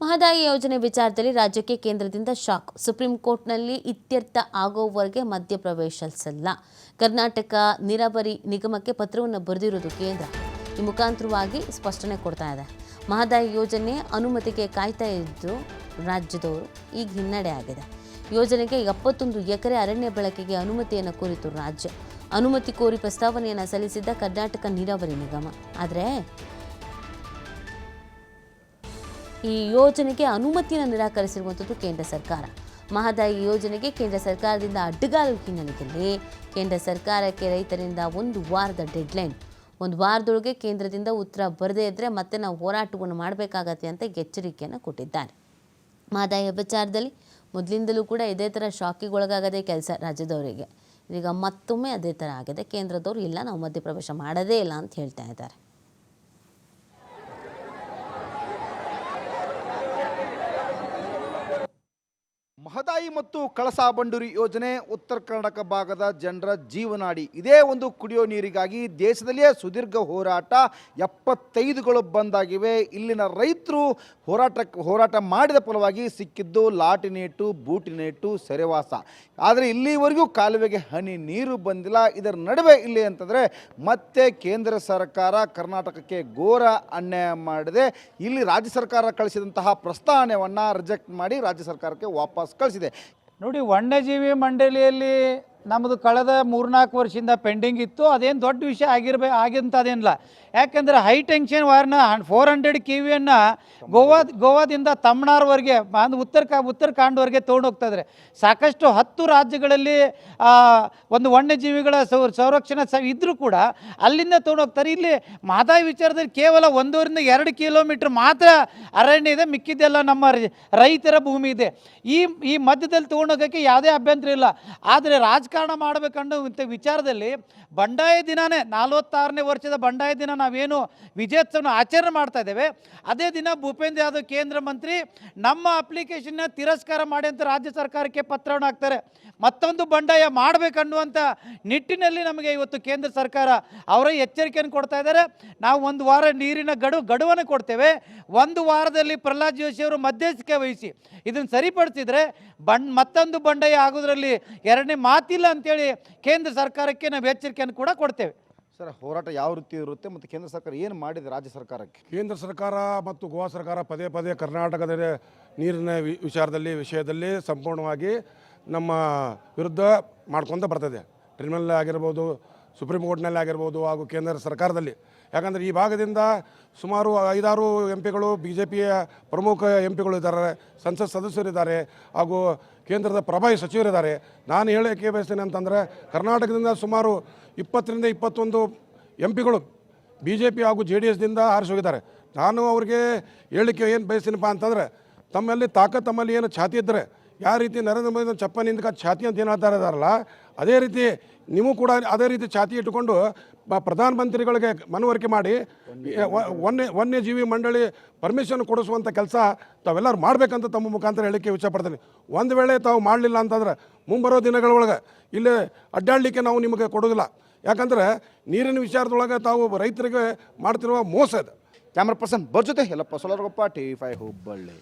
ಮಹದಾಯಿ ಯೋಜನೆ ವಿಚಾರದಲ್ಲಿ ರಾಜ್ಯಕ್ಕೆ ಕೇಂದ್ರದಿಂದ ಶಾಕ್. ಸುಪ್ರೀಂ ಕೋರ್ಟ್ನಲ್ಲಿ ಇತ್ಯರ್ಥ ಆಗೋವರೆಗೆ ಮಧ್ಯಪ್ರವೇಶಿಸಲ್ಲ. ಕರ್ನಾಟಕ ನೀರಾವರಿ ನಿಗಮಕ್ಕೆ ಪತ್ರವನ್ನು ಬರೆದಿರುವುದು ಕೇಂದ್ರ. ಈ ಮುಖಾಂತರವಾಗಿ ಸ್ಪಷ್ಟನೆ ಕೊಡ್ತಾ ಇದೆ. ಮಹದಾಯಿ ಯೋಜನೆ ಅನುಮತಿಗೆ ಕಾಯ್ತಾ ಇದ್ದು ರಾಜ್ಯದವರು ಈಗ ಹಿನ್ನಡೆ ಆಗಿದೆ. ಯೋಜನೆಗೆ 71 ಎಕರೆ ಅರಣ್ಯ ಬಳಕೆಗೆ ಅನುಮತಿಯನ್ನು ಕೋರಿತು ರಾಜ್ಯ. ಅನುಮತಿ ಕೋರಿ ಪ್ರಸ್ತಾವನೆಯನ್ನು ಸಲ್ಲಿಸಿದ್ದ ಕರ್ನಾಟಕ ನೀರಾವರಿ ನಿಗಮ. ಆದರೆ ಈ ಯೋಜನೆಗೆ ಅನುಮತಿಯನ್ನು ನಿರಾಕರಿಸಿರುವಂಥದ್ದು ಕೇಂದ್ರ ಸರ್ಕಾರ. ಮಹದಾಯಿ ಯೋಜನೆಗೆ ಕೇಂದ್ರ ಸರ್ಕಾರದಿಂದ ಅಡ್ಡಗಾಲು ಹಿನ್ನೆಲೆಯಲ್ಲಿ ಕೇಂದ್ರ ಸರ್ಕಾರಕ್ಕೆ ರೈತರಿಂದ 1 ವಾರದ ಡೆಡ್ಲೈನ್. 1 ವಾರದೊಳಗೆ ಕೇಂದ್ರದಿಂದ ಉತ್ತರ ಬರದೇ ಇದ್ದರೆ ಮತ್ತೆ ನಾವು ಹೋರಾಟವನ್ನು ಮಾಡಬೇಕಾಗತ್ತೆ ಅಂತ ಎಚ್ಚರಿಕೆಯನ್ನು ಕೊಟ್ಟಿದ್ದಾರೆ. ಮಹದಾಯಿ ವಿಚಾರದಲ್ಲಿ ಮೊದಲಿಂದಲೂ ಕೂಡ ಇದೇ ಥರ ಶಾಕಿಗೆ ಒಳಗಾಗದೇ ಕೆಲಸ ರಾಜ್ಯದವರಿಗೆ. ಈಗ ಮತ್ತೊಮ್ಮೆ ಅದೇ ಥರ ಆಗಿದೆ. ಕೇಂದ್ರದವರು ಇಲ್ಲ, ನಾವು ಮಧ್ಯಪ್ರವೇಶ ಮಾಡೋದೇ ಇಲ್ಲ ಅಂತ ಹೇಳ್ತಾ ಇದ್ದಾರೆ. ಮಹದಾಯಿ ಮತ್ತು ಕಳಸಾ ಬಂಡೂರಿ ಯೋಜನೆ ಉತ್ತರ ಕರ್ನಾಟಕ ಭಾಗದ ಜನರ ಜೀವನಾಡಿ. ಇದೇ ಒಂದು ಕುಡಿಯೋ ನೀರಿಗಾಗಿ ದೇಶದಲ್ಲಿಯೇ ಸುದೀರ್ಘ ಹೋರಾಟ 75ಗಳು ಬಂದಾಗಿವೆ. ಇಲ್ಲಿನ ರೈತರು ಹೋರಾಟ ಮಾಡಿದ ಫಲವಾಗಿ ಸಿಕ್ಕಿದ್ದು ಲಾಟಿನೇಟು, ಬೂಟಿನೇಟು, ಸೆರೆವಾಸ. ಆದರೆ ಇಲ್ಲಿವರೆಗೂ ಕಾಲುವೆಗೆ ಹನಿ ನೀರು ಬಂದಿಲ್ಲ. ಇದರ ನಡುವೆ ಇಲ್ಲಿ ಅಂತಂದರೆ ಮತ್ತೆ ಕೇಂದ್ರ ಸರ್ಕಾರ ಕರ್ನಾಟಕಕ್ಕೆ ಘೋರ ಅನ್ಯಾಯ ಮಾಡಿದೆ. ಇಲ್ಲಿ ರಾಜ್ಯ ಸರ್ಕಾರ ಕಳಿಸಿದಂತಹ ಪ್ರಸ್ತಾವನೆಯನ್ನು ರಿಜೆಕ್ಟ್ ಮಾಡಿ ರಾಜ್ಯ ಸರ್ಕಾರಕ್ಕೆ ವಾಪಸ್ ಕಳಿಸಿದೆ. ನೋಡಿ, ವನ್ಯಜೀವಿ ಮಂಡಳಿಯಲ್ಲಿ ನಮ್ಮದು ಕಳೆದ 3-4 ವರ್ಷದಿಂದ ಪೆಂಡಿಂಗ್ ಇತ್ತು. ಅದೇನು ದೊಡ್ಡ ವಿಷಯ ಆಗಿಂತದೇನಿಲ್ಲ. ಯಾಕೆಂದರೆ ಹೈ ಟೆನ್ಷನ್ ವೈರ್ನ 400 KV-ಯನ್ನು ಗೋವಾದಿಂದ ತಮಿಳ್ನಾಡುವರೆಗೆ ಉತ್ತರಾಖಂಡ್ವರೆಗೆ ತೊಗೊಂಡು ಹೋಗ್ತಾಯಿದ್ದಾರೆ. ಸಾಕಷ್ಟು 10 ರಾಜ್ಯಗಳಲ್ಲಿ ಒಂದು ವನ್ಯಜೀವಿಗಳ ಸಂರಕ್ಷಣಾ ಇದ್ದರೂ ಕೂಡ ಅಲ್ಲಿಂದ ತೊಗೊಂಡು ಹೋಗ್ತಾರೆ. ಇಲ್ಲಿ ಮಹದಾಯಿ ವಿಚಾರದಲ್ಲಿ ಕೇವಲ 1-2 ಕಿಲೋಮೀಟ್ರ್ ಮಾತ್ರ ಅರಣ್ಯ ಇದೆ, ಮಿಕ್ಕಿದ್ದೆಲ್ಲ ನಮ್ಮ ರೈತರ ಭೂಮಿ ಇದೆ. ಈ ಮಧ್ಯದಲ್ಲಿ ತೊಗೊಂಡೋಗೋಕ್ಕೆ ಯಾವುದೇ ಅಭ್ಯಂತರ ಇಲ್ಲ. ಆದರೆ ರಾಜಕಾರಣ ಮಾಡಬೇಕನ್ನೋ ವಿಚಾರದಲ್ಲಿ ಬಂಡಾಯ ದಿನವೇ 46ನೇ ವರ್ಷದ ಬಂಡಾಯ ದಿನ ನಾವೇನು ವಿಜಯೋತ್ಸವನ ಆಚರಣೆ ಮಾಡ್ತಾ ಇದ್ದೇವೆ, ಅದೇ ದಿನ ಭೂಪೇಂದ್ರ ಯಾದವ್ ಕೇಂದ್ರ ಮಂತ್ರಿ ನಮ್ಮ ಅಪ್ಲಿಕೇಶನ್ನ ತಿರಸ್ಕಾರ ಮಾಡಿ ಅಂತ ರಾಜ್ಯ ಸರ್ಕಾರಕ್ಕೆ ಪತ್ರವನ್ನು ಹಾಕ್ತಾರೆ. ಮತ್ತೊಂದು ಬಂಡಾಯ ಮಾಡಬೇಕನ್ನುವಂಥ ನಿಟ್ಟಿನಲ್ಲಿ ನಮಗೆ ಇವತ್ತು ಕೇಂದ್ರ ಸರ್ಕಾರ ಅವರೇ ಎಚ್ಚರಿಕೆಯನ್ನು ಕೊಡ್ತಾ ಇದ್ದಾರೆ. ನಾವು 1 ವಾರ ನೀರಿನ ಗಡುವನ್ನು ಕೊಡ್ತೇವೆ. 1 ವಾರದಲ್ಲಿ ಪ್ರಹ್ಲಾದ್ ಜೋಶಿ ಅವರು ಮಧ್ಯಸ್ಥಿಕೆ ವಹಿಸಿ ಇದನ್ನು ಸರಿಪಡಿಸಿದರೆ ಮತ್ತೊಂದು ಬಂಡಾಯ ಆಗೋದ್ರಲ್ಲಿ ಎರಡನೇ ಮಾತಿಲ್ಲ ಅಂತೇಳಿ ಕೇಂದ್ರ ಸರ್ಕಾರಕ್ಕೆ ನಾವು ಎಚ್ಚರಿಕೆಯನ್ನು ಕೂಡ ಕೊಡ್ತೇವೆ. ಸರ್, ಹೋರಾಟ ಯಾವ ರೀತಿ ಇರುತ್ತೆ ಮತ್ತು ಕೇಂದ್ರ ಸರ್ಕಾರ ಏನು ಮಾಡಿದೆ ರಾಜ್ಯ ಸರ್ಕಾರಕ್ಕೆ? ಕೇಂದ್ರ ಸರ್ಕಾರ ಮತ್ತು ಗೋವಾ ಸರ್ಕಾರ ಪದೇ ಕರ್ನಾಟಕದ ನೀರಿನ ವಿಷಯದಲ್ಲಿ ಸಂಪೂರ್ಣವಾಗಿ ನಮ್ಮ ವಿರುದ್ಧ ಮಾಡ್ಕೊತ ಬರ್ತದೆ. ಟ್ರಿಬ್ಯುನಲ್ ಆಗಿರ್ಬೋದು, ಸುಪ್ರೀಂ ಕೋರ್ಟ್ನಲ್ಲಿ ಆಗಿರ್ಬೋದು, ಹಾಗೂ ಕೇಂದ್ರ ಸರ್ಕಾರದಲ್ಲಿ. ಯಾಕಂದರೆ ಈ ಭಾಗದಿಂದ ಸುಮಾರು 5-6 MP-ಗಳು BJPಯ ಪ್ರಮುಖ MP-ಗಳು ಇದ್ದಾರೆ, ಸಂಸತ್ ಸದಸ್ಯರಿದ್ದಾರೆ, ಹಾಗೂ ಕೇಂದ್ರದ ಪ್ರಭಾವಿ ಸಚಿವರಿದ್ದಾರೆ. ನಾನು ಹೇಳೋಕ್ಕೆ ಬಯಸ್ತೇನೆ ಅಂತಂದರೆ, ಕರ್ನಾಟಕದಿಂದ ಸುಮಾರು 20-21 MP-ಗಳು BJP ಹಾಗೂ JDSದಿಂದ ಆರಿಸಿ ಹೋಗಿದ್ದಾರೆ. ನಾನು ಅವ್ರಿಗೆ ಹೇಳಲಿಕ್ಕೆ ಏನು ಬಯಸ್ತೀನಪ್ಪ ಅಂತಂದರೆ, ತಮ್ಮಲ್ಲಿ ತಮ್ಮಲ್ಲಿ ಏನು ಛಾತಿ ಇದ್ದರೆ, ಯಾವ ರೀತಿ ನರೇಂದ್ರ ಮೋದಿ ಚಪ್ಪನಿಂದ ಛಾತಿ ಅಂತ ಏನು ಇದ್ದಾರಲ್ಲ, ಅದೇ ರೀತಿ ನೀವು ಕೂಡ ಅದೇ ರೀತಿ ಛಾತಿ ಇಟ್ಟುಕೊಂಡು ಪ್ರಧಾನಮಂತ್ರಿಗಳಿಗೆ ಮನವರಿಕೆ ಮಾಡಿ ವನ್ಯಜೀವಿ ಮಂಡಳಿ ಪರ್ಮಿಷನ್ ಕೊಡಿಸುವಂಥ ಕೆಲಸ ತಾವೆಲ್ಲರೂ ಮಾಡಬೇಕಂತ ತಮ್ಮ ಮುಖಾಂತರ ಹೇಳಲಿಕ್ಕೆ ಇಷ್ಟಪಡ್ತೀನಿ. ಒಂದು ವೇಳೆ ತಾವು ಮಾಡಲಿಲ್ಲ ಅಂತಂದರೆ ಮುಂಬರೋ ದಿನಗಳೊಳಗೆ ಇಲ್ಲೇ ಅಡ್ಡಾಡಲಿಕ್ಕೆ ನಾವು ನಿಮಗೆ ಕೊಡೋದಿಲ್ಲ. ಯಾಕಂದರೆ ನೀರಿನ ವಿಚಾರದೊಳಗೆ ತಾವು ರೈತರಿಗೆ ಮಾಡ್ತಿರುವ ಮೋಸ ಇದೆ. ಕ್ಯಾಮ್ರಾ ಪರ್ಸನ್ ಜೊತೆ ಯಲ್ಲಪ್ಪ ಸೋಲರಗೊಪ್ಪ, TV5 ಹುಬ್ಬಳ್ಳಿ.